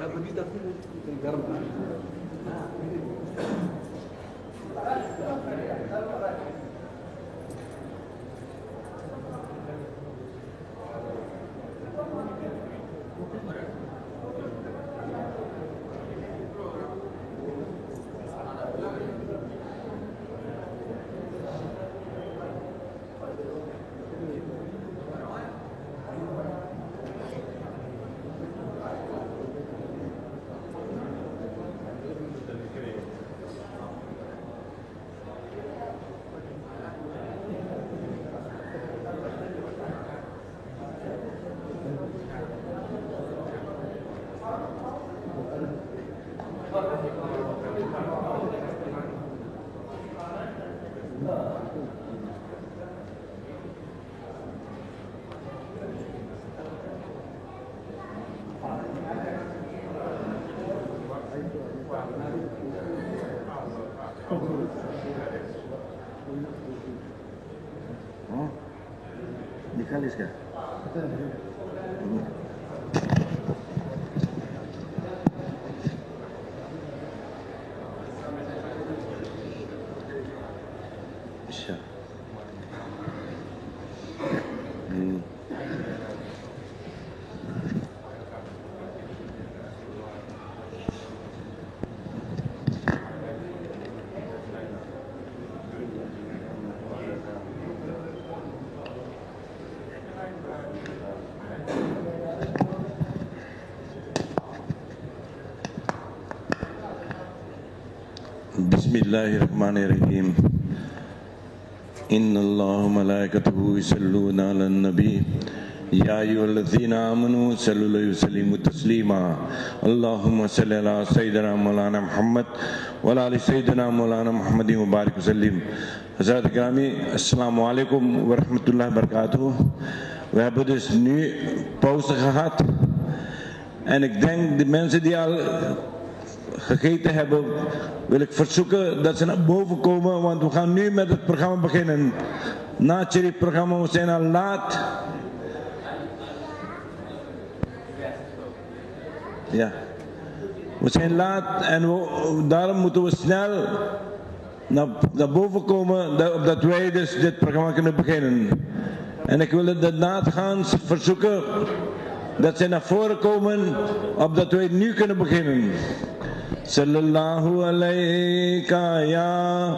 Oh, निकाल इसका अच्छा बिस्मिल्लाहिर्रहमानिर्रहीम इन्नल्लाह मलाइकतहु युसल्लूना अलन नबी या अय्युहल्लज़ीना आमनू सल्लु अलैहि वसल्लिमु तस्लीमा अल्लाहुम्मा सल्लि अला सय्यिदिना मौलाना मुहम्मद व अला आलि सय्यिदिना मौलाना मुहम्मदिन व बारिक वसल्लिम Hazrat Grami, Assalamu alaikum wa rahmatullahi wa barakatuh. We hebben dus nu pauze gehad en ik denk de mensen die al gegeten hebben, wil ik verzoeken dat ze naar boven komen, want we gaan nu met het programma beginnen. Na het Sharif-programma, we zijn al laat. Ja, we zijn laat en daarom moeten we snel naar boven komen, opdat wij dus dit programma kunnen beginnen. En ik wil de naadgaans verzoeken dat zij naar voren komen, opdat wij nu kunnen beginnen. Sallallahu alayka ya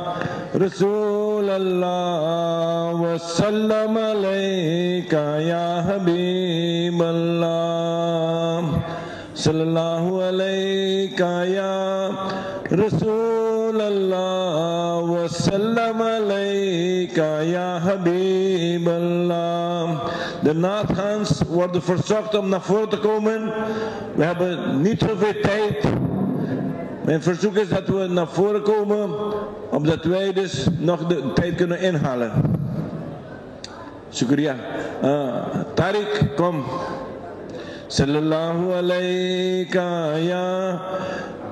Rasulallah wa sallam alayka ya Habiballah. Sallallahu alayka ya Rasulallah wa sallam alayka ya Habiballah. De naadgaans worden verzocht om naar voren te komen. We hebben niet zoveel tijd. Mijn verzoek is dat we naar voren komen, opdat wij dus nog de tijd kunnen inhalen. Shukriya. Tariq, kom. Sallallahu alayka ya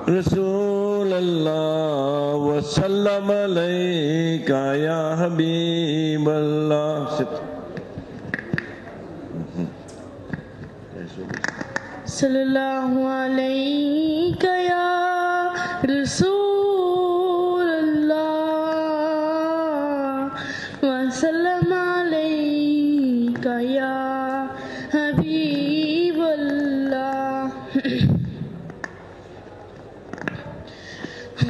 Rasulallah wa sallam alayka ya Habiballah. Sit. Sallallahu alayka ya Rasulallah wa sallam alayka ya Habiballah.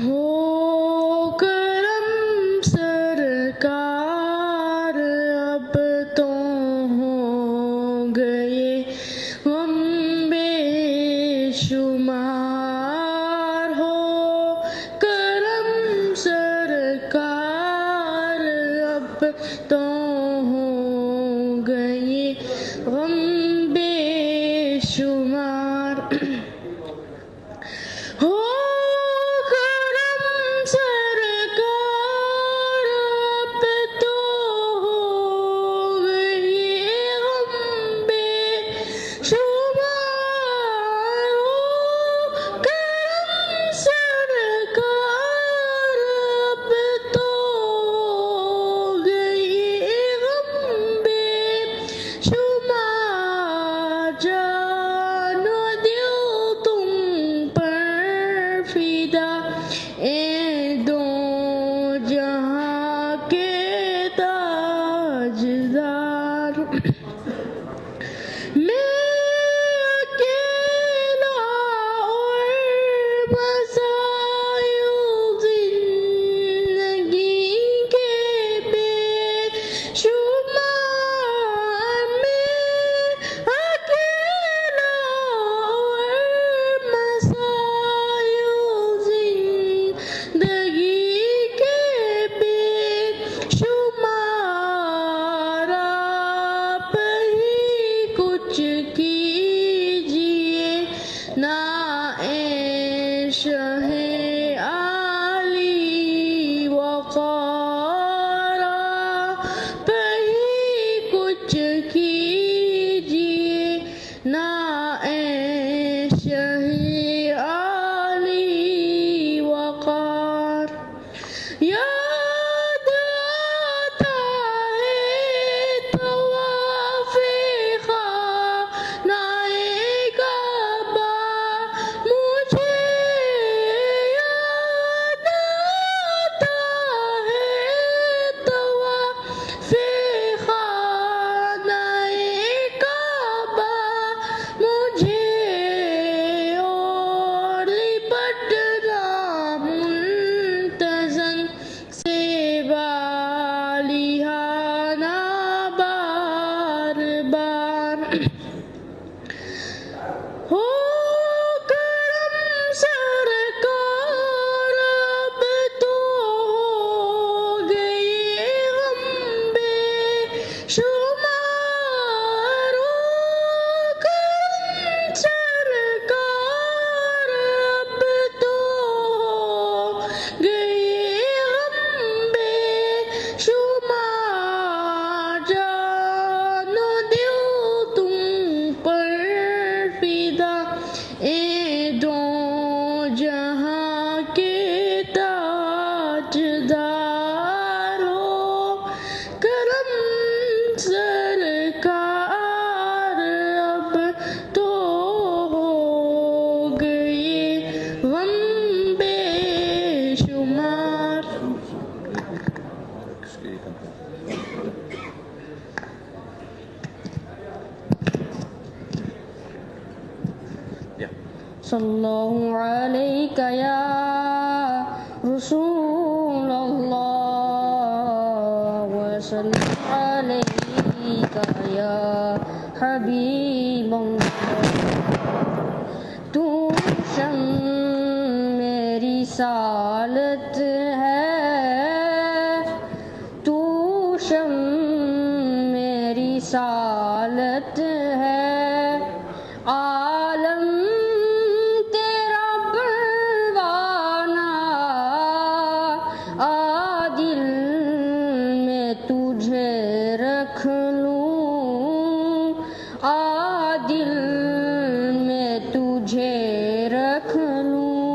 हो करम सरकार अब तो हो गए हम बेशुमार हो करम सरकार अब तो हो गए हम बेशुमार हो Jano नाए शही आली वकार याद आता है तवाफ़े खानाए काबा मुझे याद आता है तवाफ़े खानाए काबा मुझे और लिपटना मुंतज़म से बालिहाना बार बार हो करम सरकार अब तो हो गए हम बेशुमार हो करम सरकार अब तो हो गए हम बेशुमार जानो दिल तुम पर फिदा ए दो जहां के ताजदार हो करम सरकार अब तो हो गए हम बेशुमार सल्लल्लाहु अलैका या रसूल अल्लाह व सल्लल्लाहु अलैका या हबीब अल्लाह तू शम मेरी सालत है तू शम मेरी सालत है आलम तेरा परवाना आदिल में तुझे रख लूं आदिल में तुझे रख लूं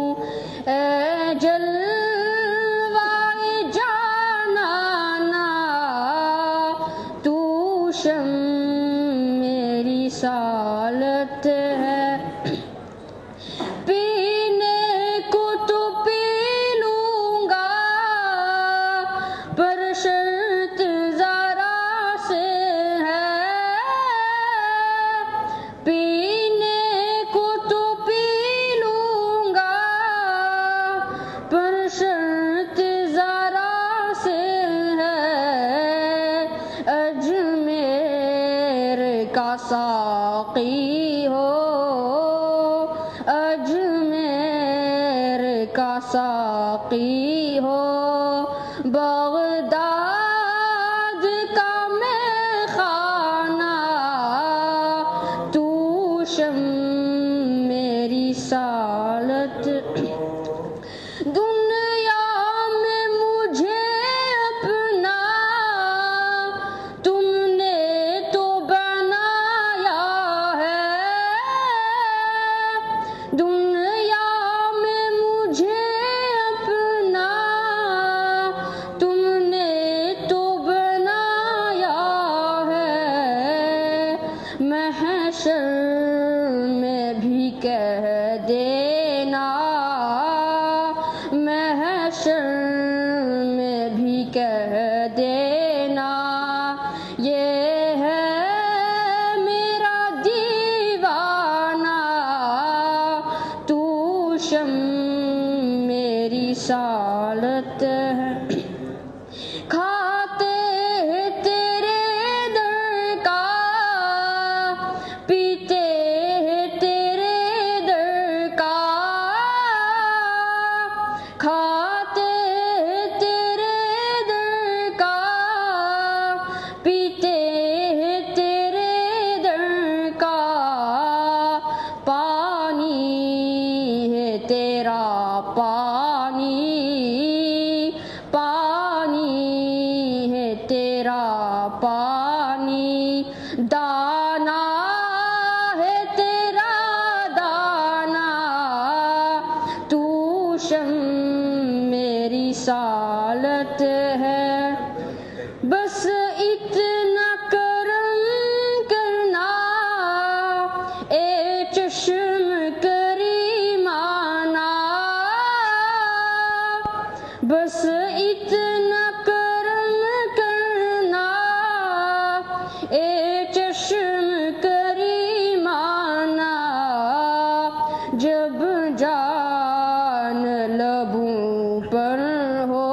ए जलवाए जानाना तू शम मेरी सालत है पीने को तो पी लूंगा पर शर्त जरा से है पीने को तो पी लूंगा पर शर्त जरा से है अजमेर का साक़ी हो अजमेर का साक़ी हो बगदाद का मैं खाना तू शम मेरी सालत दुनिया में मुझे अपना तुमने तो बनाया है दुनिया में मुझे अपना तुमने तो बनाया है महशर में भी कह देना महशर में भी कह देना ये है मेरा दीवाना तू शम मेरी सालत है खाते हैं तेरे दर का पीते हैं तेरे दर का शम मेरी सालत है। बस इतना करम करना ए चश्म करीमाना। बस इतना करम करना ए चश्म करीमाना। जब जान लबों पर हो,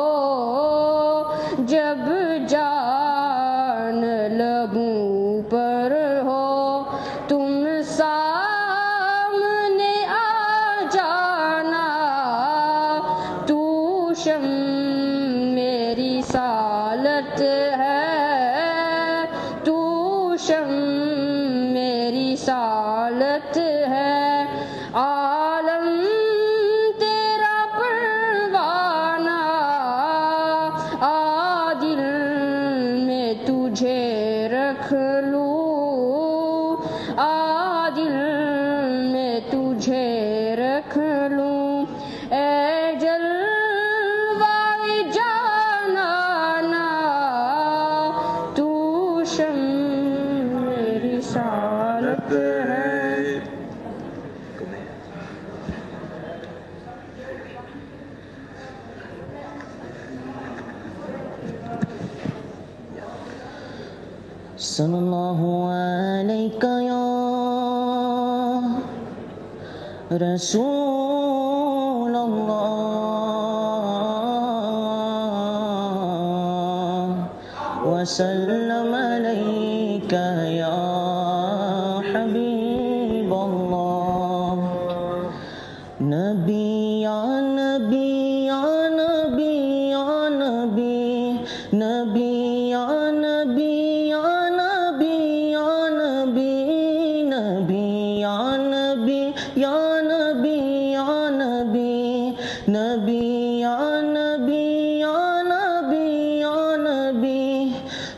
जब जान लबों पर हो, तुम सामने आ जाना। तू शम मेरी सालत है, तू शम मेरी सालत है। आलम तेरा परवाना, आदिल में तुझे रख लूं, आदिल में तुझे रख लूं। ए जलवाए जानाना, तू शम मेरी सालत है। सल्लल्लाहु अलैका या रसूल अल्लाह वसल्लम अलैका या हबीब अल्लाह। नबी या नबी या नबी या नबी, नबी या नबी या नबी या नबी, नबी या नबी या नबी या नबी, नबी या नबी या नबी या नबी।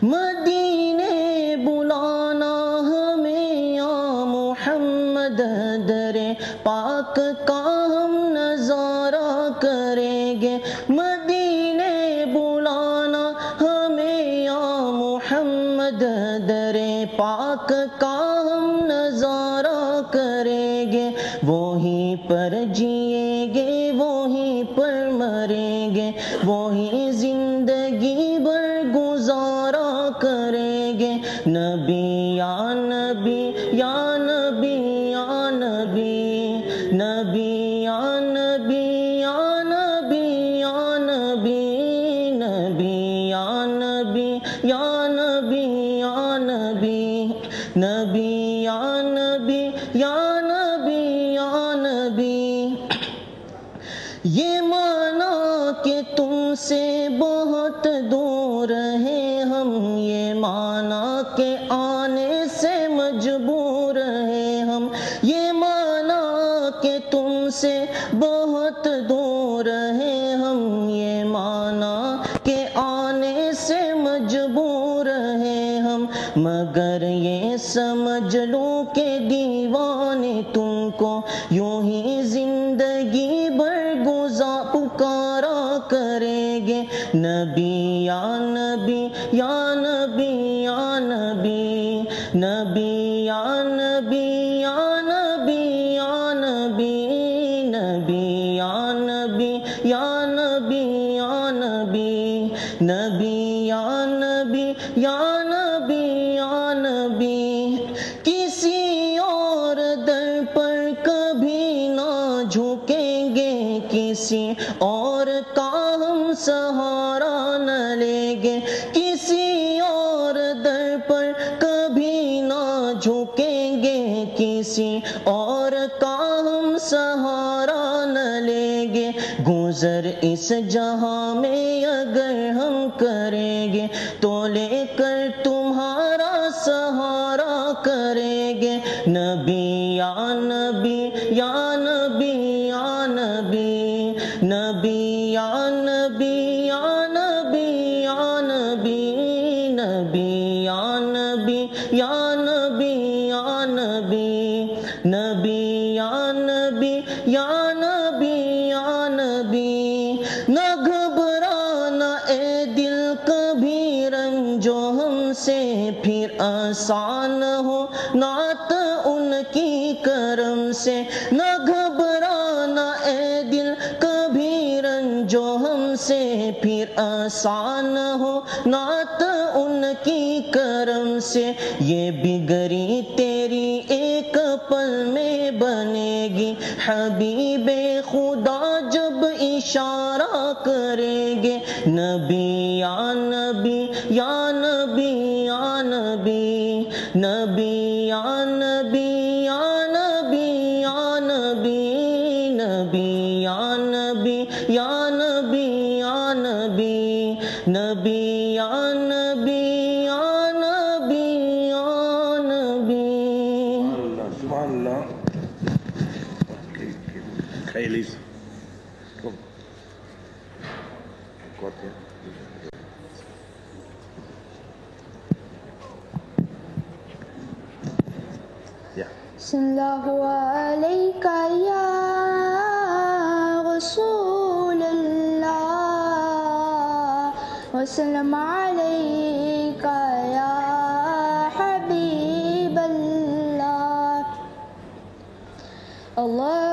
मदीने बुलाना हमें या मोहम्मद, दरे पाक का हम नजारा करेंगे। मदीने बुलाना हमें या मोहम्मद, दरे पाक का हम नजारा करेंगे। वहीं पर जिएंगे, वहीं पर मरेंगे, वहीं जिंदगी भर गुजारा करेंगे। नबी या नबी या नबी या नबी, नबी या नबी या नबी या नबी, नबी या नबी या नबी या नबी, नबी या नबी या नबी या नबी। ये माना कि तुमसे बहुत दूर है हम, ये माना कि आने से मजबूर है हम। ये माना कि तुमसे बहुत दूर है हम, ये माना कि आने से मजबूर है हम। मगर ये समझ लो कि दीवाने तुमको यूं ही जिंदगी भर पुकारा करेंगे। नबी या नबी या नबी या नबी, नबी या नबी या नबी या नबी, नबी या नबी या नबी या नबी, नबी या नबी या नबी या नबी। किसी और दर पर कभी ना झुकेंगे, किसी और का हम सहारा न लेंगे। किसी और दर पर कभी ना झुकेंगे, किसी और का हम सहारा न लेंगे। गुजर इस जहां में अगर हम करेंगे, तो लेकर तुम्हारा सहारा करेंगे। नबी या नबी या नबी या नबी, नबी या नबी या नबी या नबी, नबी या नबी या नबी या नबी, नबी या नबी या नबी या नबी। हमसे, न घबराना ए दिल कभी रंजो हमसे, फिर आसान हो नात उनकी करम से। ये बिगड़ी तेरी एक पल में बनेगी, हबीबे खुदा जब इशारा करेंगे। नबी या नबी या नबी या नबी, नबी या नबी या नबी या नबी, नबी या नबी या नबी या नबी, नबी या नबी या नबी या नबी। Allah, subhanallah. Khailis. Kom. Kort ya. Ya. Sallallahu alayka ya Rasulullah, wa sallam alayka ya Habiballah. Allah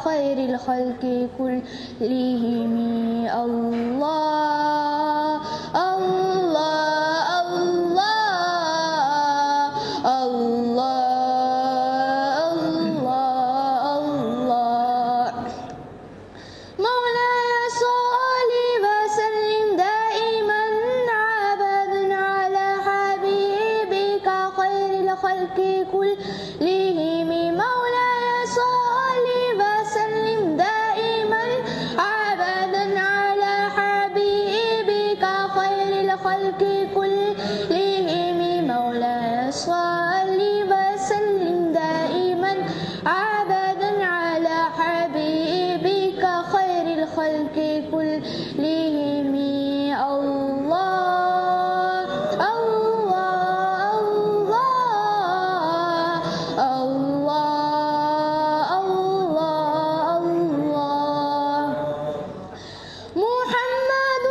خير الخلق كلهم. الله الله الله الله الله الله. مولاي صل وسلم دائما أبدا على حبيبك خير الخلق كلهم. مولاي صل وسلم دائما أبدا على حبيبك خير الخلق كلهم. مولاي صل وسلم دائما أبدا على حبيبك خير الخلق كلهم. الله الله الله الله الله. محمد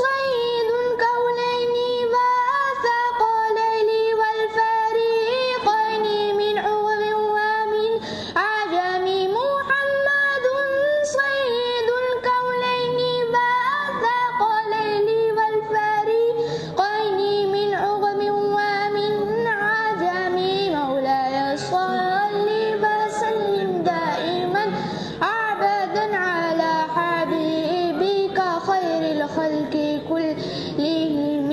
سيد الكونين والثقلين والفريقين من عرب ومن عجم. محمد سيد الكونين والثقلين والفريقين من عرب ومن عجم. مولاي صل وسلم دائما أبدا على حبيبك خير الخلق كلهم.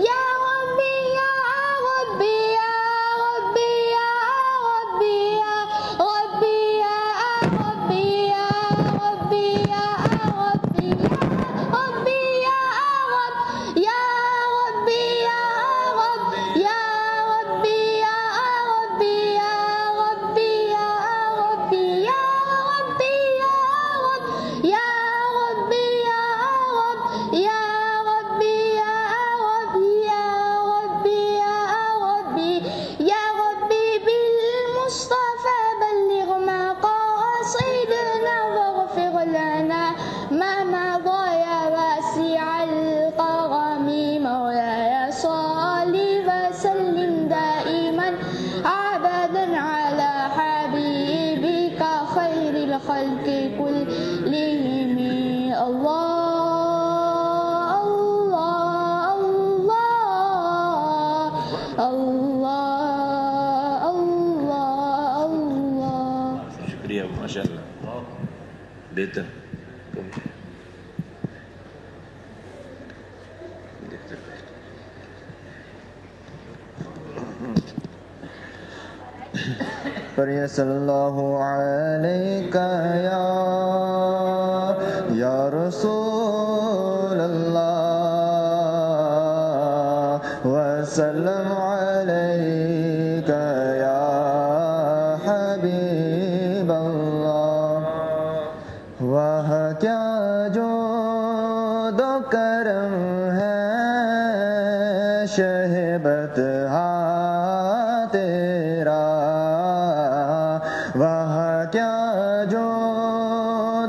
يا ربي يا ربي يا ربي يا ربي يا ربي يا ربي يا ربي يا ربي يا ربي يا ربي يا رب يا ربي يا ربي يا ربي يا ربي يا ربي يا رب يا ربي يا رب يا ربي يا ربي يا ربي يا ربي يا ربي بالمصطفى بلغ مقاصدنا واغفر لنا ما مضى يا واسع الكرم. مولاي صل وسلم دائما أبدا على حبيبك خير الخلق كلهم. الله الله الله الله الله. शुक्रिया माशाअल्लाह, बेहतर। पढ़िए सल्लल्लाहु अलैका या रसूल अल्लाह वसल्लम अलैका या हबीब अल्लाह। वह क्या जो दो करम है शहबत तेरा। वह क्या जो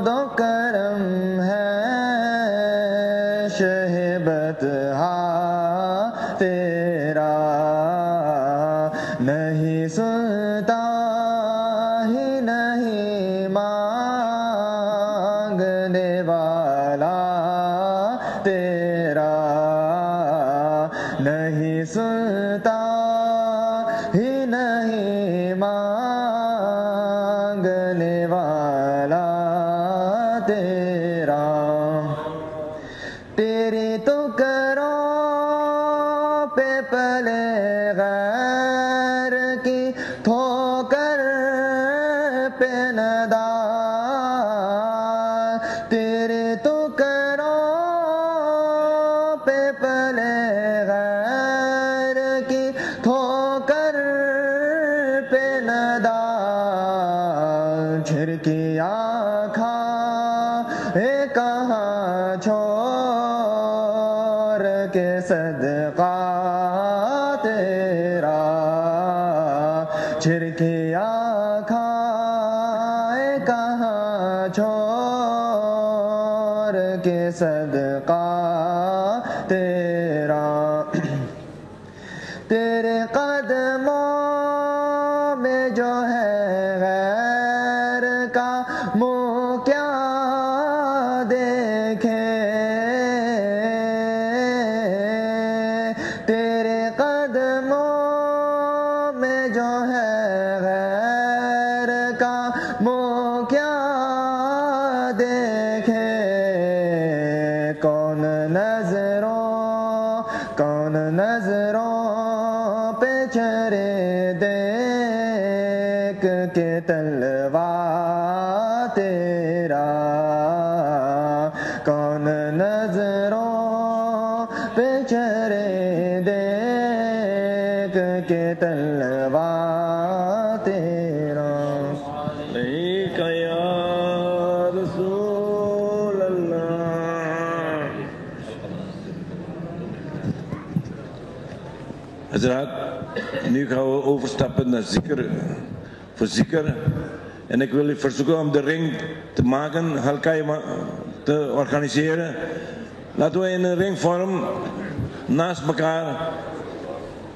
दो करम है शहबत तेरा। नहीं सुनता ही नहीं मांगने वाला तेरा। नहीं सुनता ही नहीं मांगने वाला तेरा। तेरी तो करो पे पले गैर की ठोकर पे नदा। तेरे तो करो पे पले गैर की ठोकर पे नदा। झिरकी आँखा कहाँ छोर के सदका तेरा। झिरकी आँखा कहाँ छोर के सदका तेरा। तेरे कदमों में जो है गैर का मुँह क्या देखे। तेरे कदमों में जो है गैर का मुँह क्या देखे। कौन नजरों पे चरे देख के तलवा तेरा। कौन नजरों पे चरे देख के तलवा तेरा। अलैका या रसूल अल्लाह। Hazrat, nu gaan we overstappen naar voor zikr. En ik wil u verzoeken om de ring te maken, halkai te organiseren. Laten we in een ringvorm naast elkaar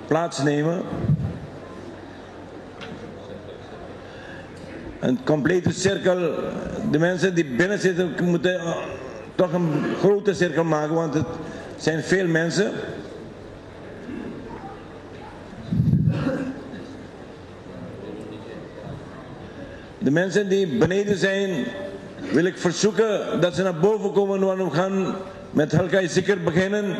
plaatsnemen. Een complete cirkel. De mensen die binnen zitten moeten toch een grote cirkel maken, want het zijn veel mensen. De mensen die beneden zijn, wil ik verzoeken dat ze naar boven komen, want we gaan met Halkai Zikr beginnen.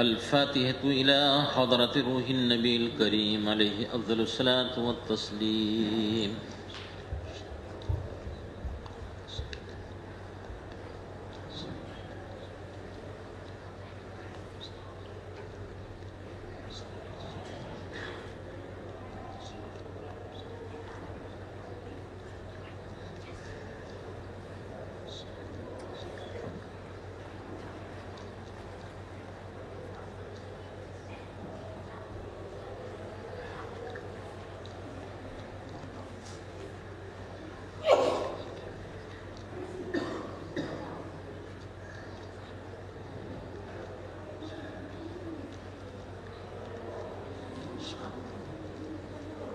الفاتحة إلى حضرة روح النبي الكريم عليه أفضل الصلاة والتسليم.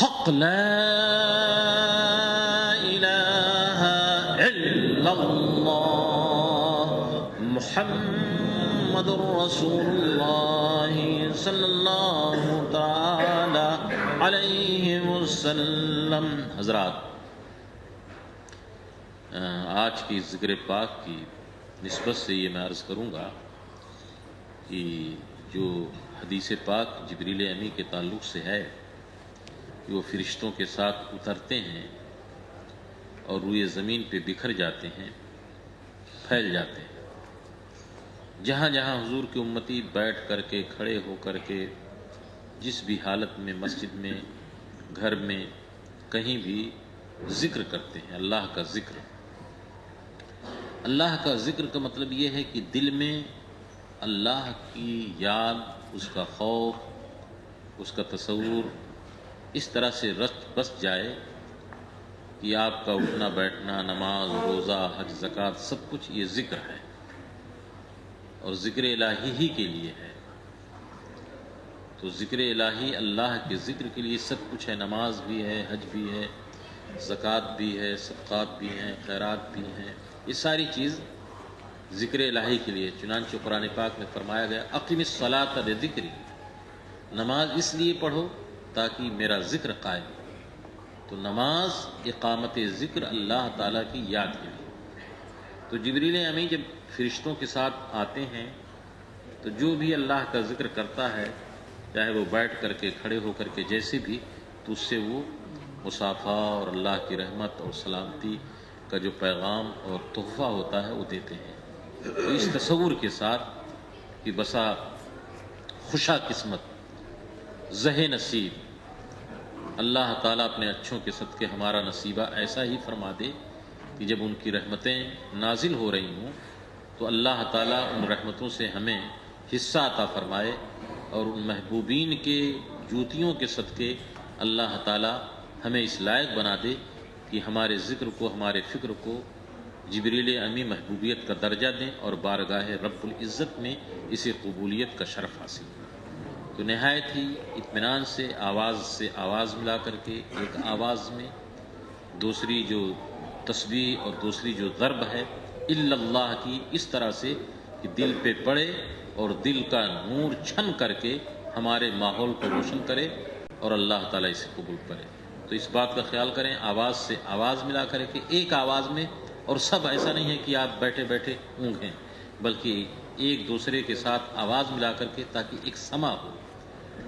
हक ला इलाहा इल्लल्लाह मुहम्मदुर रसूलुल्लाह सल्लल्लाहु तआला अलैहि वसल्लम। हजरात, आज की ज़िक्र पाक की निस्बत से ये मैं अर्ज़ करूँगा कि जो हदीस पाक जिब्रील अमी के ताल्लुक़ से है कि वो फ़रिश्तों के साथ उतरते हैं और रूए ज़मीन पे बिखर जाते हैं, फैल जाते हैं। जहाँ जहाँ हुजूर की उम्मती बैठ करके, खड़े हो करके, जिस भी हालत में, मस्जिद में, घर में, कहीं भी ज़िक्र करते हैं, अल्लाह का ज़िक्र। अल्लाह का ज़िक्र का मतलब ये है कि दिल में अल्लाह की याद, उसका खौफ, उसका तसव्वुर इस तरह से बस जाए कि आपका उठना बैठना, नमाज, रोज़ा, हज, ज़कात सब कुछ ये ज़िक्र है और ज़िक्र इलाही ही के लिए है। तो ज़िक्र इलाही अल्लाह के ज़िक्र के लिए सब कुछ है। नमाज भी है, हज भी है, ज़कात भी है, सदक़ात भी हैं, खैरात भी हैं। ये सारी चीज़ ज़िक्र इलाही के लिए। चुनांचे कुरान पाक में फरमाया गया अक़िमिस सलात लिज़िक्री, नमाज इसलिए पढ़ो ताकि मेरा ज़िक्र कायम। तो नमाज इक़ामत ज़िक्र अल्लाह ताला की याद के लिए। तो जिब्रील अमी जब फ़रिश्तों के साथ आते हैं तो जो भी अल्लाह का ज़िक्र करता है, चाहे वो बैठ करके, खड़े हो करके, जैसे भी, तो उससे वो मुसाफ़ा और अल्लाह की रहमत और सलामती का जो पैगाम और तोहफ़ा होता है वो देते हैं। तो इस तसव्वुर के साथ कि बसा खुशा किस्मत, ज़हे नसीब, अल्लाह ताला अपने अच्छों के सदक़े हमारा नसीबा ऐसा ही फरमा दे कि जब उनकी रहमतें नाजिल हो रही हों तो अल्लाह ताला उन रहमतों से हमें हिस्सा अता फरमाए और उन महबूबीन के जूतियों के सदक़े अल्लाह ताला हमें इस लायक बना दे कि हमारे ज़िक्र को, हमारे फ़िक्र को जिब्रील अमी महबूबियत का दर्जा दें और बारगाह रब्बुल इज़्ज़त में इसे कबूलियत का शरफ़ हासिल। तो नहायत ही इत्मीनान से आवाज़ मिला करके एक आवाज़ में दूसरी जो तस्बीह और दूसरी जो ज़र्ब है इल्लल्लाह की, इस तरह से कि दिल पे पड़े और दिल का नूर छन करके हमारे माहौल को रोशन करे और अल्लाह ताला इसे कबूल करे। तो इस बात का ख्याल करें, आवाज़ से आवाज़ मिला करके एक आवाज़ में, और सब ऐसा नहीं है कि आप बैठे बैठे ऊँघें, बल्कि एक दूसरे के साथ आवाज़ मिला करके ताकि एक समा हो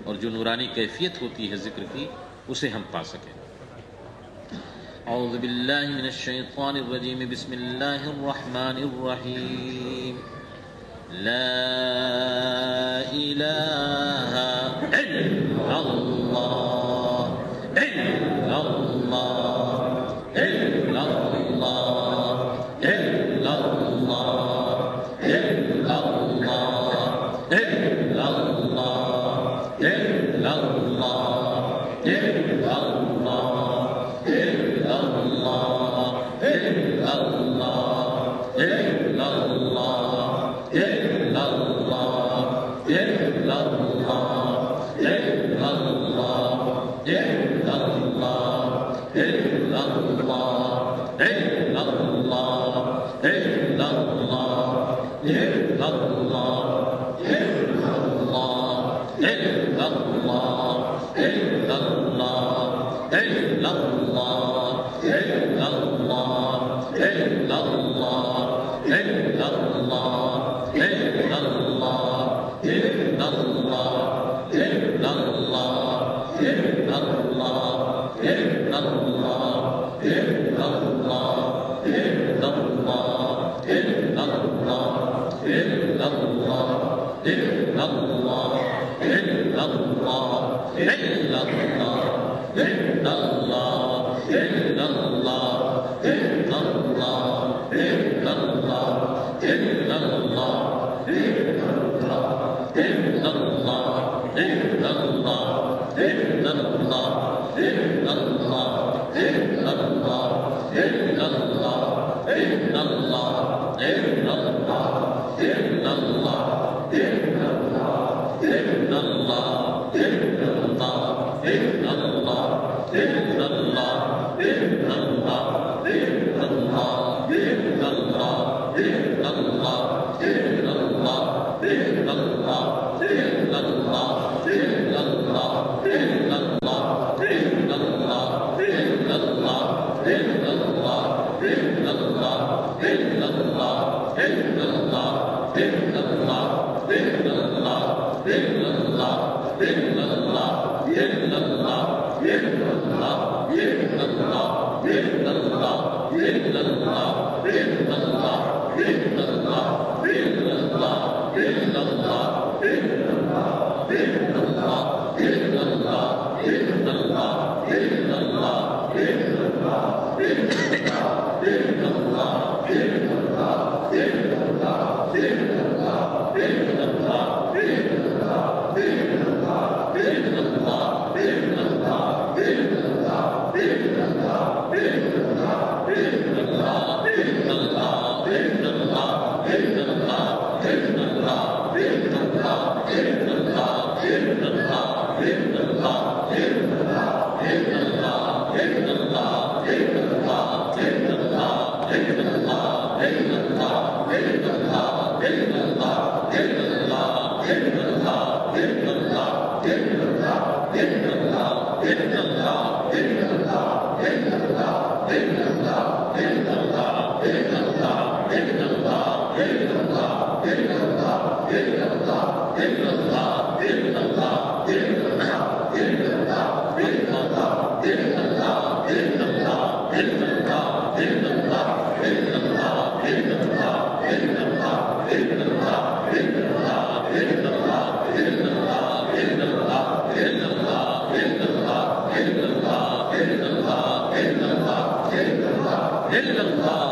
और जो नूरानी कैफियत होती है ज़िक्र की उसे हम पा सकें। औज़ु बिल्लाहि मिनश शैतानिर रजीम, बिस्मिल्लाहिर रहमानिर रहीम। ला इलाहा इल्लल्लाह illallah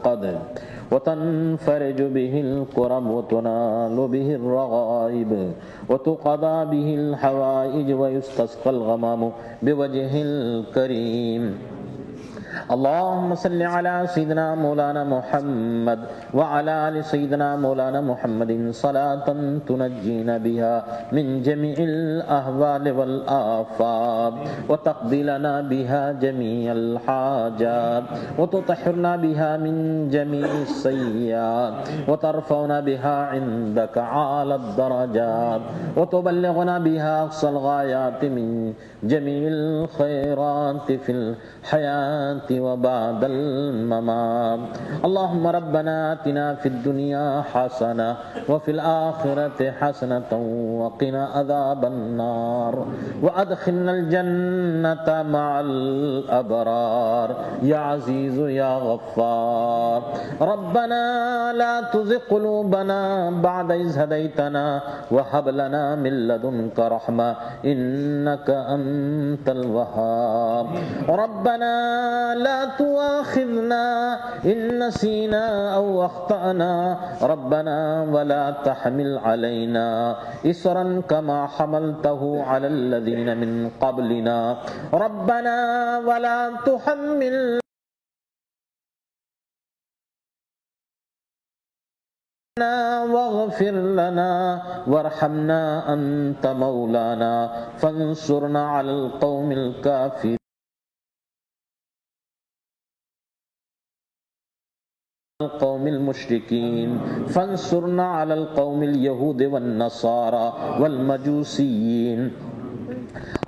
القدر وتنفرج به الكرب وتنال به الرغائب وتقضى به الحوائج ويستسقى الغمام بوجه الكريم اللهم صل على سيدنا مولانا محمد وعلى آل سيدنا مولانا محمد صلاة تنجينا بها من جميع الأهوال والآفات وتقضي لنا بها جميع الحاجات وتطهرنا بها من جميع السيئات وترفعنا بها عندك أعلى الدرجات وتبلغنا بها أقصى الغايات من جميع الخيرات في الحياة وبعد الممات اللهم ربنا آتنا في الدنيا حسنة وفي الآخرة حسنة وقنا عذاب النار وأدخلنا الجنة مع الأبرار يا عزيز يا غفار ربنا لا تزغ قلوبنا بعد إذ هديتنا وهب لنا من لدنك رحمة إنك أنت الوهاب ربنا لا تؤاخذنا إن نسينا أو أخطأنا ربنا ولا تحمل علينا إصرا كما حملته على الذين من قبلنا ربنا ولا تحمل واغفر لنا وارحمنا أنت مولانا فانصرنا على القوم الكافرين القوم المشركين فانصرنا على القوم اليهود والنصارى والمجوسيين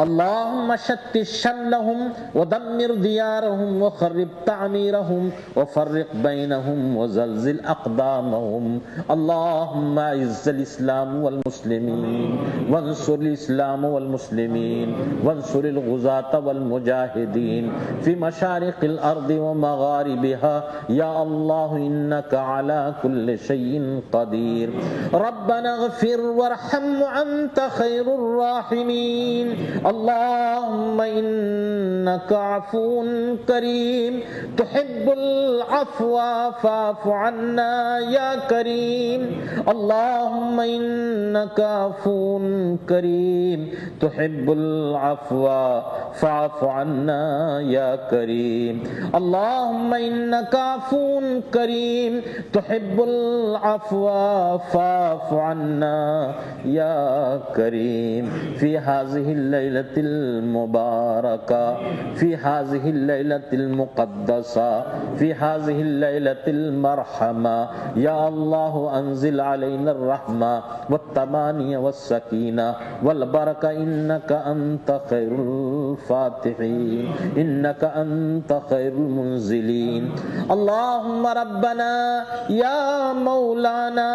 اللهم شتت شملهم ودمر ديارهم وخرب تعميرهم وفرق بينهم وزلزل أقدامهم اللهم أعز الإسلام والمسلمين وانصر الإسلام والمسلمين وانصر الغزاة والمجاهدين في مشارق الأرض ومغاربها يا الله إنك على كل شيء قدير ربنا اغفر وارحم وأنت خير الراحمين اللهم إنك عفو كريم تحب العفو فاعف عنا يا كريم اللهم إنك عفو كريم تحب العفو فاعف عنا يا كريم اللهم إنك عفو كريم تحب العفو فاعف عنا يا كريم في هذه الليلة المباركة في هذه الليلة المقدسة في هذه الليلة المرحمة يا الله أنزل علينا الرحمة والتمانية والسكينة والبركة إنك أنت خير الفاتحين إنك أنت خير المنزلين اللهم ربنا يا مولانا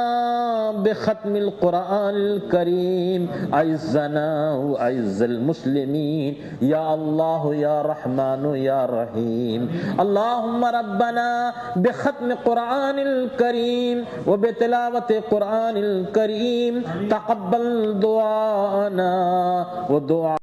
بختم القرآن الكريم أعزنا وأعز المسلمين يا الله يا رحمن يا رحيم اللهم ربنا بختم قرآن الكريم وبتلاوة قرآن الكريم تقبل دعاءنا ودعاء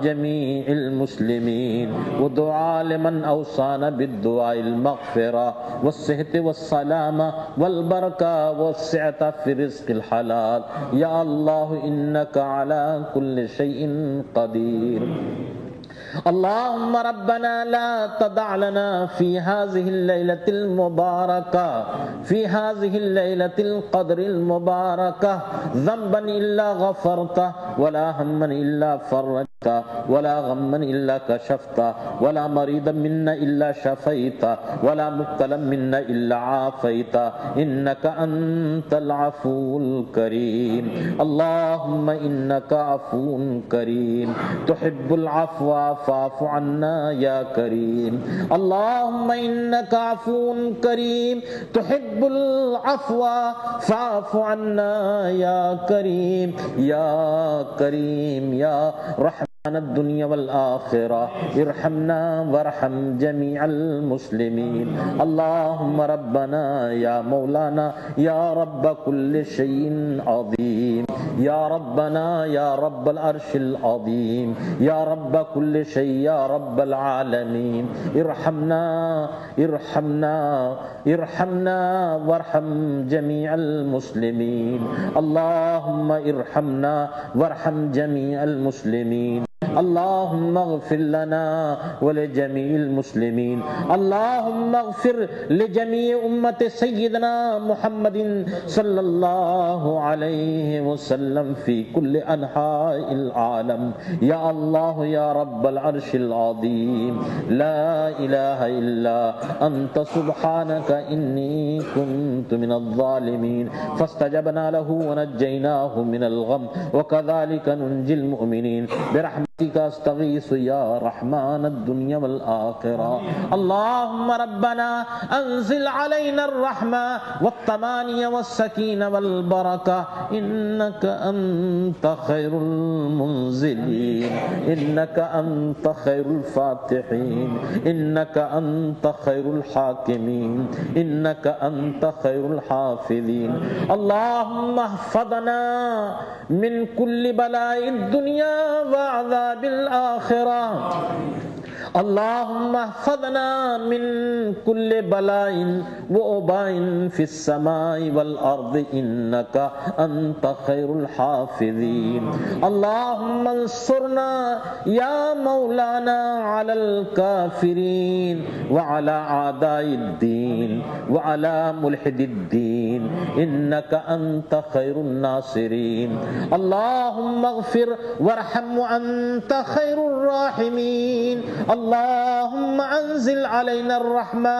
جميع المسلمين ودعاء لمن أوصانا بالدعاء المغفرة والصحة والسلامة والبركة والسعة في رزق الحلال يا الله إنك على كل شيء قدير اللهم ربنا لا تدع لنا في هذه الليلة المباركة في هذه الليلة القدر المباركة ذنبا إلا غفرته ولا هما إلا فرجته ولا غما إلا كشفته ولا مريضا منا إلا شفيته ولا مبتلا منا إلا عافيته إنك أنت العفو الكريم اللهم إنك عفو كريم تحب العفو فاعف عنا يا كريم اللهم إنك عفو كريم تحب العفو فاعف عنا يا كريم يا كريم يا رحمن الدنيا والآخرة ارحمنا وارحم جميع المسلمين اللهم ربنا يا مولانا يا رب كل شيء عظيم या रब्बना या रब्बल अर्शिल अज़ीम या रब्ब कुल्ल शै या रब्बल आलमीन इरहमना इरहमना इरहमना वरहम जमीअल मुस्लिमीन अल्लाहुम्मा इरहमना वरहम जमीअल मुस्लिमीन अल्लाहुम्मा अग़फ़िर लना व लिजमीइल मुस्लिमीन अल्लाहुम्मा अग़फ़िर लिजमीइ उम्मति सय्यिदना मुहम्मदिन सल्लल्लाहु अलैहि वसल्लम फ़ी कुल्लि अनहाइल आलम या अल्लाह या रब्बल अर्शिल अज़ीम ला इलाहा इल्ला अंत सुब्हानका इन्नी कुन्तु मिनज़ ज़ालिमीन फ़स्तजबना लहु व नज्जयनाहु मिनल गम व कज़ालिका नुंजिल मुमिनीन बिरहमतिका अस्तगीसु या रहमान अद-दुनिया वल आखिरा अल्लाहुम्मा रब्बना अंज़िल अलैना अर्रहमा वत्तमानिया वस्सकीना वल बरका इन्नका अंत खैरुल मुंज़िलीन इन्नका अंत खैरुल फातिहीन इन्नका अंत खैरुल हाकिमीन इन्नका अंत खैरुल हाफिज़ीन अल्लाहुम्मा अहफ़ज़ना मिन कुल्लि बलाइद दुनिया व अज़ाबिल आखिरा अल्लाहुम्मा अहफ़ज़ना मिन कुल्लि बलाइन व उबाइन फिस समाई वल अर्द इन्नका अंत खैरुल हाफ़िज़ीन अल्लाहुम्मा अंसुरना या मौलाना अलल काफ़िरीन व अला आदाइद्दीन व अला मुल्हिदिद्दीन इन्नका अंत खैरुन नासिरीन अल्लाहुम्मा अग़फ़िर वरहम व अंत खैरुर राहिमीन अल्लाहुम्मा अंज़िल अलैना अर्रहमा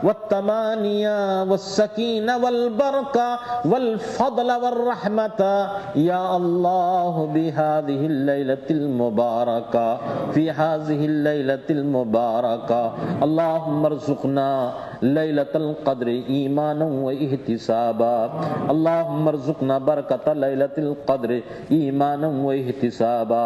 वत्तमानिया वस्सकीना वल बरका वल फज़ल वर्रहमता या अल्लाह बिहाज़िहिल लैलतिल मुबारका फी हाज़िहिल लैलतिल मुबारका अल्लाहुम्मा अर्ज़ुक़ना लैलतल क़द्र ईमानन व इहतिसाबा अल्लाहुम्मा अर्ज़ुक़ना बरकत लैलतिल क़द्र ईमानन व इहतिसाबा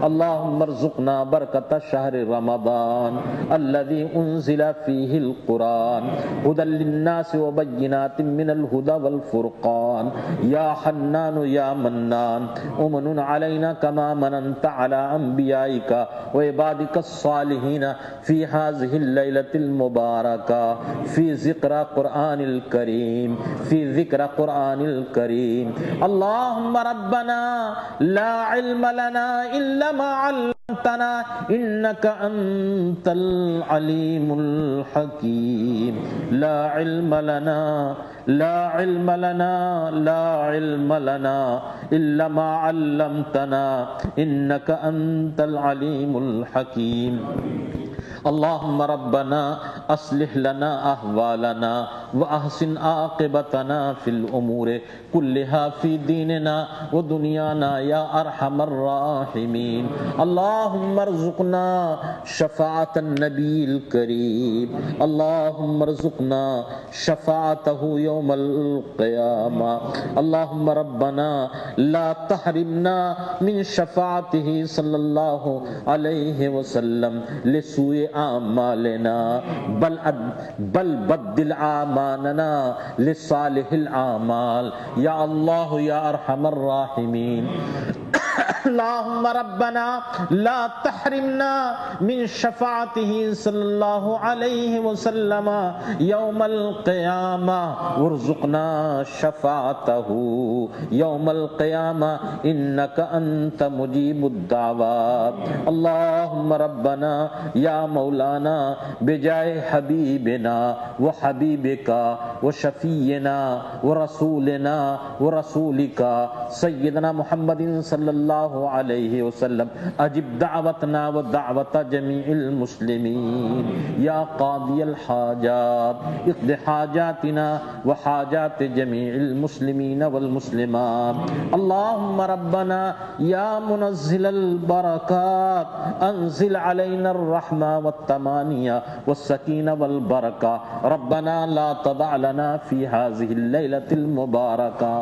अल्लाहुम्मा अर्ज़ुक़ना बरकत शहर रमज़ान अल्लज़ी उन्ज़िला फ़ीहिल क़ुरान हुदल लिन्नासि व बय्यिनातिन मिनल हुदा वल फ़ुरक़ान या हन्नान या मन्नान उमनुन अलैना कमा मनन्त अला अंबियाइका व इबादिकस सालिहीन फ़ी हाज़िहिल लैलतिल मुबारका फ़ी ज़िक्र क़ुरआनिल करीम फ़ी ज़िक्र क़ुरआनिल करीम अल्लाहुम्मा रब्बना ला इल्म लना इल्ला मा अल्लमतना इन्नका अंतल अलीमुल हकीम ला इल्म लना ला इल्म लना ला इल्म लना इल्ला मा अल्लमतना इन्नका अंतल अलीमुल हकीम अल्लाहुम्मा रब्बना अस्लिह लना अहवालना व अहसिन आक़िबतना फिल उमूरि कुल्लिहा फी दीनिना व दुनियाना या अरहमर राहिमीन अल्लाहुम्मा अर्ज़ुक़ना शफ़ाअतन नबील करीम अल्लाहुम्मा अर्ज़ुक़ना शफ़ाअतहु यौमल क़ियामा अल्लाहुम्मा रब्बना ला तहरिमना मिन शफ़ाअतिही सल्लल्लाहु अलैहि वसल्लम लिसूए आमालना बल बद्दिल आमानना लिसालिहिल आमाल या अल्लाह या अरहमर राहिमीन अल्लाहुम्मा रब्बना ला तहरिमना मिन शफ़ाअतिही सल्लल्लाहु अलैहि वसल्लम यौमल क़ियामा वरज़ुक़ना शफ़ाअतहु यौमल क़ियामा इन्नका अंत मुजीबुद दावात अल्लाहुम्मा रब्बना या मौलाना बिजाए हबीबिना व हबीबिका व शफ़ीना व रसूलिना व रसूलिका सय्यदना मुहम्मदिन सल्लल्लाहु अलैहि वसल्लम अजिब दावतना व दावत जमीइल मुस्लिमीन या कादियल हाजात इक़्दि हाजातिना व हाजात जमीइल मुस्लिमीन वल मुस्लिमात अल्लाहुम्मा रब्बना या मुनज़्ज़िलल बरकात अंज़िल अलैना अर्रहमा वत्तमानिया वस्सकीना वल बरका रब्बना ला तदअ लना फी हाज़िहिल लैलतिल मुबारका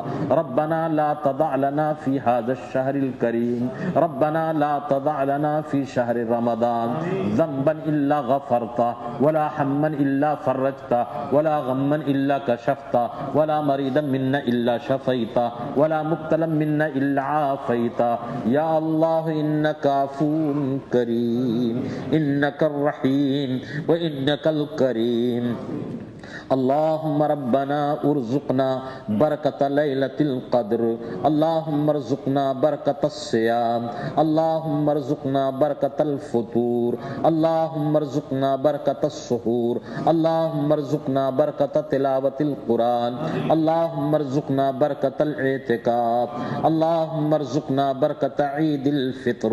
रब्बना ला तदअ लना फी हाज़ा अश-शहरिल करीम करीम। रब्बना ला तदअ लना फी शहर रमदान ज़ंबन इल्ला गफ़रता वला हम्मन इल्ला फर्रजता वला गम्मन इल्ला कशफ़ता वला मरीदन मिन्ना इल्ला शफ़ैता वला मुब्तलन मिन्ना इल्ला आफ़ैता। या अल्लाह इन्नका अफ़ून करीम इन्नकर रहीम व इन्नकल करीम। अल्लाहुम्मा रब्बना उर्ज़ुक़ना बरकत लैलतिल क़द्र अल्लाहुम्मा अर्ज़ुक़ना बरकतस सियाम अल्लाहुम्मा अर्ज़ुक़ना बरकतल फ़ुतूर अल्लाहुम्मा अर्ज़ुक़ना बरकतस सुहूर अल्लाहुम्मा अर्ज़ुक़ना बरकत तिलावतिल कुरान अल्लाहुम्मा अर्ज़ुक़ना बरकतल इतिकाफ़ अल्लाहुम्मा अर्ज़ुक़ना बरकत ईदिल फ़ित्र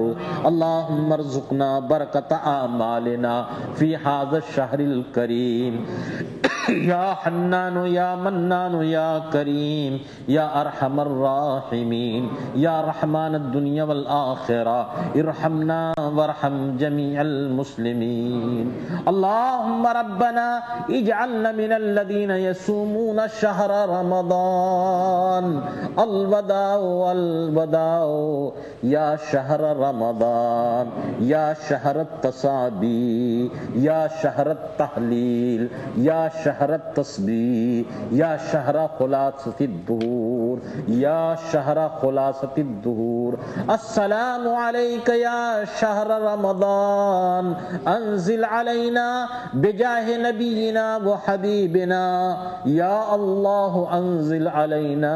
अल्लाहुम्मा अर्ज़ुक़ना बरकत आमालिना फ़ी हाज़ा शहरिल करीम। या हन्नानु या मन्नानु या करीम या अरहमर राहिमीन या रहमान दुनिया वल आखिरा इरहमना वरहम जमीअल मुस्लिमीन। अल्लाहुम्मा रब्बना इजअलना मिनल लदीना यसूमूना शहर रमदान अलवदाउ अलवदाउ या शहर रमदान या शहर तसाबी या शहर तहलील या शहरत तस्बीह या शहरा खुलासतिद्दूर या शहरा खुलासतिद्दूर। अस्सलामु अलैका या शहर रमदान अंजिल अलैना बिजाहि नबीना व हबीबिना या अल्लाह अंजिल अलैना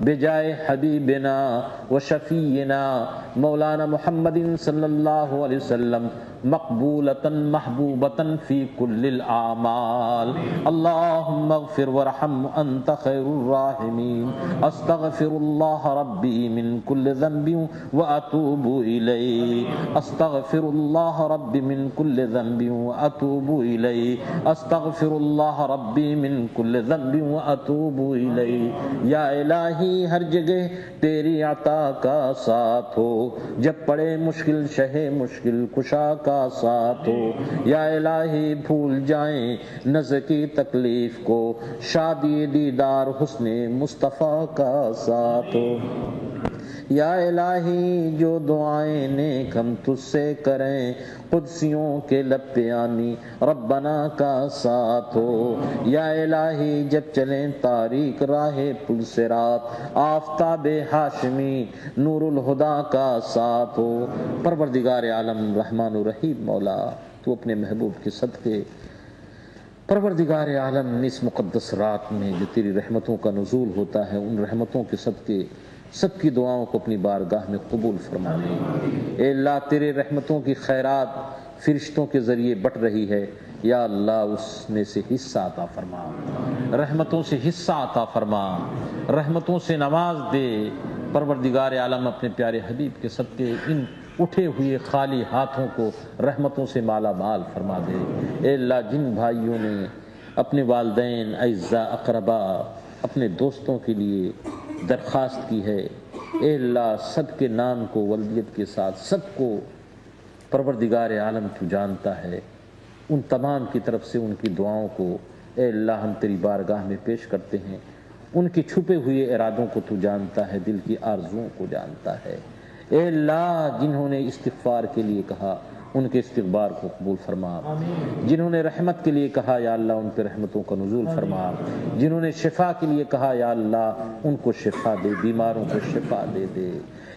बिजाहि हबीबिना व शफीना मौलाना मुहम्मदिन सल्लल्लाहु अलैहि वसल्लम मकबूलतन महबूबतन फी कुल्लिल आमाल। अल्लाहुम्मा अग़फ़िर वरहम अंत खैरुर राहिमीन। अस्तग़फ़िरुल्लाह रब्बी मिन कुल्लि ज़ंबिन व अतूबु इलैहि अस्तग़फ़िरुल्लाह रब्बी मिन कुल्लि ज़ंबिन व अतूबु इलैहि अस्तग़फ़िरुल्लाह रब्बी मिन कुल्लि ज़ंबिन व अतूबु इलैहि। या इलाही हर जगह तेरी अता का साथ हो, जब पड़े मुश्किल शहे मुश्किल कुशा का साथ हो। या इलाही भूल जाएं नज़र की तकलीफ को, शादी दीदार हुस्ने मुस्तफ़ा का साथ हो। या इलाही जो दुआएं नेक हम तुझसे करें, कुदसियों के लब पे आनी रब्बना का साथ हो। या इलाही जब चलें तारीक राहे पुल से रात, आफ़ताबे हाशमी नूरुल हुदा का साथ हो। परवरदिगार आलम रहमान रहीम मौला, तू अपने महबूब के सदक़े परवरदिगार आलम इस मुक़द्दस रात में जो तेरी रहमतों का नुज़ूल होता है, उन रहमतों के सदक़े सबकी दुआओं को अपनी बारगाह में कबूल फरमा ले। ए अल्लाह, तेरे रहमतों की खैरात फरिश्तों के ज़रिए बट रही है, या अल्लाह उसमें से हिस्सा अता फरमा, रहमतों से हिस्सा अता फरमा, रहमतों से नवाज दे। परवरदिगार आलम अपने प्यारे हबीब के सदक़े इन उठे हुए खाली हाथों को रहमतों से माला माल फरमा दे। ए अल्लाह, जिन भाइयों ने अपने वालिदैन अइज़्ज़ा अक़रबा अपने दोस्तों के लिए दरख्वास्त की है, ए अल्लाह सब के नाम को वल्दियत के साथ सबको परवरदिगार आलम तू जानता है। उन तमाम की तरफ से उनकी दुआओं को ए अल्लाह हम तेरी बारगाह में पेश करते हैं। उनके छुपे हुए इरादों को तू जानता है, दिल की आरज़ुओं को जानता है। ए अल्लाह, जिन्होंने इस्तिग़फ़ार के लिए कहा उनके इस्तिग़फ़ार को कबूल फरमा। जिन्होंने रहमत के लिए कहा, या अल्लाह उन पर रहमतों का नुज़ूल फरमा। जिन्होंने शिफा के लिए कहा, या अल्लाह उनको शिफा दे, बीमारों को शिफा दे दे।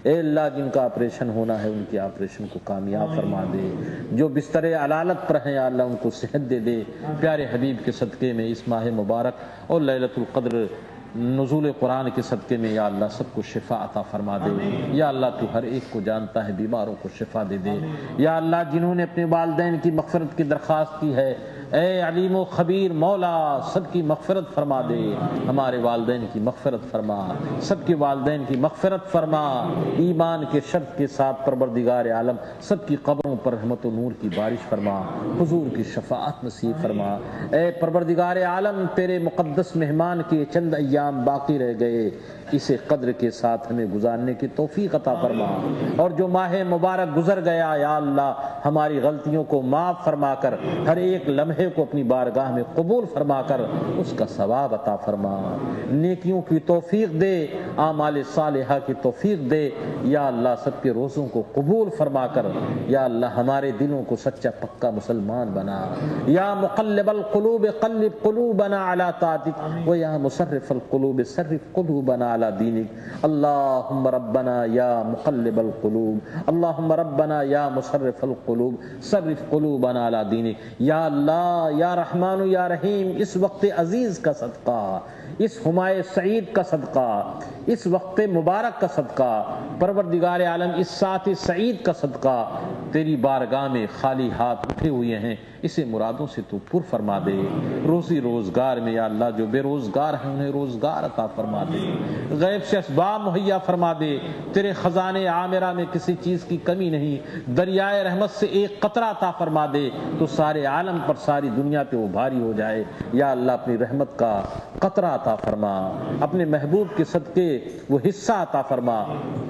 ए अल्लाह, जिनका ऑपरेशन होना है उनके ऑपरेशन को कामयाब फरमा दे। जो बिस्तर अलालत पर हैं, या अल्लाह उनको सेहत दे दे। प्यारे हबीब के सदक़े में इस माह मुबारक और लैलतुल क़द्र नुज़ूल कुरान के सदक़े में, या अल्लाह सबको शिफा अता फरमा दे। या अल्लाह तू हर एक को जानता है, बीमारों को शिफा दे दे। या अल्लाह, जिन्होंने अपने वालिदैन की मग़फ़िरत की दरख्वास्त की है, ए अलीम व ख़बीर मौला सबकी मग़फ़िरत फरमा दे। हमारे वालिदैन की मग़फ़िरत फरमा, सबके वालिदैन की मग़फ़िरत फरमा। ईमान के शर्त के साथ परवरदिगार आलम सबकी कब्रों पर रहमत व नूर की बारिश फरमा, हुज़ूर की शफ़ाअत नसीब फरमा। ए परवरदिगार आलम, तेरे मुक़द्दस मेहमान के चंद अय्याम बाकी रह गए, इसे कद्र के साथ हमें गुजारने की तौफीक अता फरमा। और जो माह मुबारक गुजर गया, या अल्लाह हमारी गलतियों को माफ़ फरमा कर हर एक लम्हे सदक़े को अपनी बारगाह में कबूल फरमा कर उसका सवाब अता फरमा, नेकियों की तौफीक दे, आमाल सालिहा की तौफीक दे। या अल्लाह सबके रोज़ों को कबूल फरमा कर, या अल्लाह हमारे दिलों को सच्चा पक्का मुसलमान बना। या मुक़ल्लिबल क़ुलूब क़ल्लिब क़ुलूबना अला ताअतिक व या मुसर्रिफ़ल क़ुलूब सर्रिफ़ क़ुलूबना अला दीनिक। अल्लाहुम्मा रब्बना या मुक़ल्लिबल क़ुलूब, अल्लाहुम्मा रब्बना या मुसर्रिफ़ल क़ुलूब सर्रिफ़ क़ुलूबना अला दीनिक। या अल्लाह, या रहमान या रहीम, इस वक्त अजीज़ का सदका, इस हुमाए सईद का सदका, इस वक्त मुबारक का सदका, परवरदिगार आलम इस साथ सईद का सदका, तेरी बारगाह में खाली हाथ उठे हुए हैं, इसे मुरादों से तू पुर फरमा दे। रोज़ी रोज़गार में या अल्लाह जो बेरोज़गार हैं उन्हें रोज़गार अता फरमा दे, गैब से असबाब मुहैया फरमा दे। तेरे ख़ज़ाने आमिरा में किसी चीज़ की कमी नहीं, दरियाए रहमत से एक कतरा अता फरमा दे तो सारे आलम पर, सारी दुनिया पे वो भारी हो जाए। या अल्लाह अपनी रहमत का कतरा अता फरमा, अपने महबूब के सदके वो हिस्सा अता फरमा।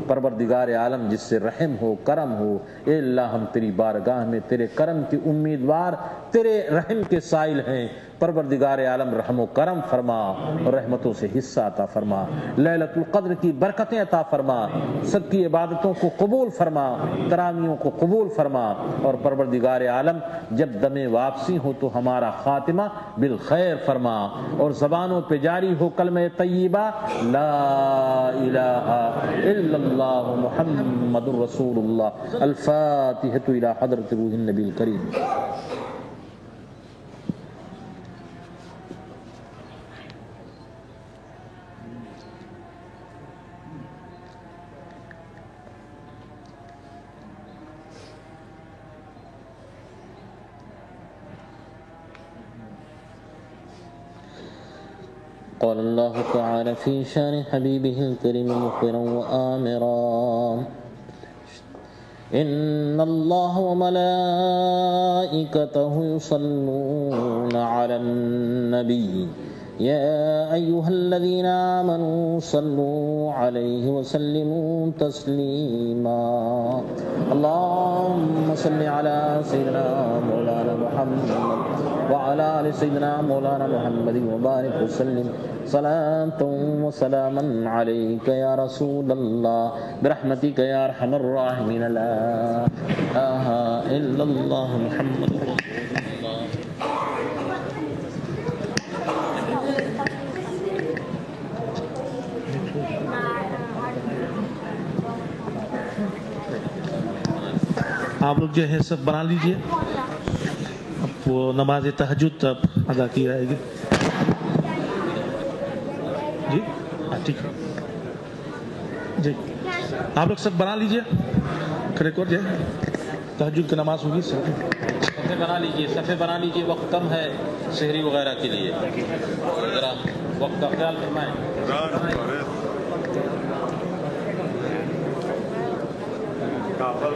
परवरदिगार आलम जिससे रहम हो, करम हो, ए अल्लाह हम तेरी बारगाह में तेरे करम की उम्मीदवार, तेरे रहम के साइल हैं। परवरदिगार आलम रहम करम फरमा और रहमतों से हिस्सा अता फरमा। लैलतुल क़द्र की बरकतें अता फरमा, सबकी इबादतों को कबूल फरमा, तरावियों को कबूल फरमा। और परवरदिगार आलम जब दमे वापसी हो तो हमारा खातिमा बिल खैर फरमा और ज़बानों पे जारी हो कलमे तय्यबा ला इलाहा इल्लल्लाह मुहम्मदुर रसूलुल्लाह। अल फातिहतु इला हज़रत रूहिन नबील करीम। قال الله تعالى في شان حبيبه الكريم مخبرا وآمرا إن الله وملائكته يصلون على النبي يا أيها الذين آمنوا صلوا عليه وسلموا تسليما اللهم صل على سيدنا مولانا محمد وعلى آل سيدنا مولانا محمد وبارك وسلم صلاة وسلاما عليك يا رسول الله برحمتك يا أرحم الراحمين لا إله إلا الله محمد رسول الله। आप लोग जो है सब बना लीजिए, अब वो नमाज तहज्जुद अब अदा की जाएगी जी। हाँ ठीक है जी, आप लोग सब बना लीजिए, खड़े कर जाए, तहज्जुद की नमाज होगी। सफ़े बना लीजिए, सफ़े बना लीजिए, वक्त कम है शहरी वगैरह के लिए, ज़रा वक्त का ख्याल फरमाएं। काफल